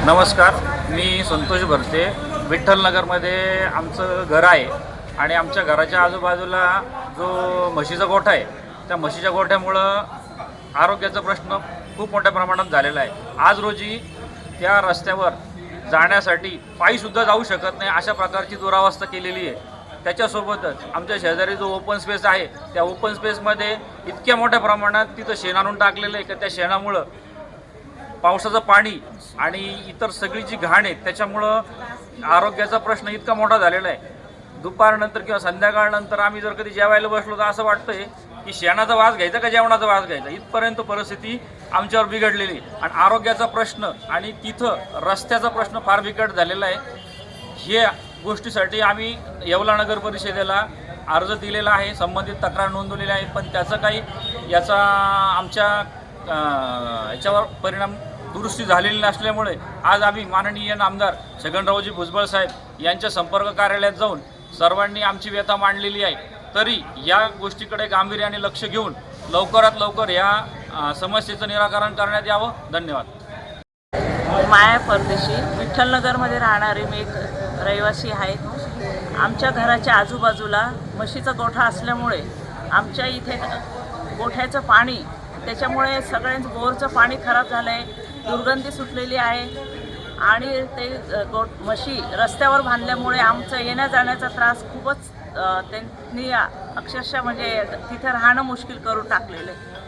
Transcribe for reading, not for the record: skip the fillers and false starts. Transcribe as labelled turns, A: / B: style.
A: नमस्कार, मी संतोष भरते. विठ्ठलनगरमध्ये आमचं घर आहे आणि आमच्या घराच्या आजूबाजूला जो म्हशीचा गोठा आहे, त्या म्हशीच्या गोठ्यामुळं आरोग्याचा प्रश्न खूप मोठ्या प्रमाणात झालेला आहे. आज रोजी त्या रस्त्यावर जाण्यासाठी पायीसुद्धा जाऊ शकत नाही, अशा प्रकारची दुरावस्था केलेली आहे. त्याच्यासोबतच आमच्या शेजारी जो ओपन स्पेस आहे, त्या ओपन स्पेसमध्ये इतक्या मोठ्या प्रमाणात तिथं शेण आणून टाकलेलं आहे की त्या शेणामुळं पावसाचं पाणी आणि इतर सगळी जी घाण आहे त्याच्यामुळं आरोग्याचा प्रश्न इतका मोठा झालेला आहे. दुपारनंतर किंवा संध्याकाळनंतर आम्ही जर कधी जेवायला बसलो तर असं वाटतंय की शेणाचा वास घ्यायचा का जेवणाचा वास घ्यायचा, इथपर्यंत परिस्थिती आमच्यावर बिघडलेली आणि आरोग्याचा प्रश्न आणि तिथं रस्त्याचा प्रश्न फार बिकट झालेला आहे. हे गोष्टीसाठी आम्ही येवला नगर परिषदेला अर्ज दिलेला आहे, संबंधित तक्रार नोंदवलेली आहे, पण त्याचं काही याचा आमच्या याच्यावर परिणाम दुरुस्ती झालेली नसल्यामुळे आज आम्ही माननीय आमदार छगनरावजी भुजबळ साहेब यांच्या संपर्क कार्यालयात जाऊन सर्वांनी आमची व्यथा मांडलेली आहे. तरी या गोष्टीकडे गांभीर्याने लक्ष घेऊन लवकरात लवकर या समस्येचं निराकरण करण्यात यावं. धन्यवाद.
B: माया परदेशी विठ्ठलनगरमध्ये राहणारे मी एक रहिवासी आहे. आमच्या घराच्या आजूबाजूला म्हशीचा गोठा असल्यामुळे आमच्या इथे गोठ्याचं पाणी त्याच्यामुळे सगळ्यांचं बोरचं पाणी खराब झालं आहे, दुर्गंधी सुटलेली आहे आणि ते म्हशी रस्त्यावर बांधल्यामुळे आमचं येण्या जाण्याचा त्रास खूपच त्यांनी अक्षरशः म्हणजे तिथे राहणं मुश्किल करून टाकलेलं आहे.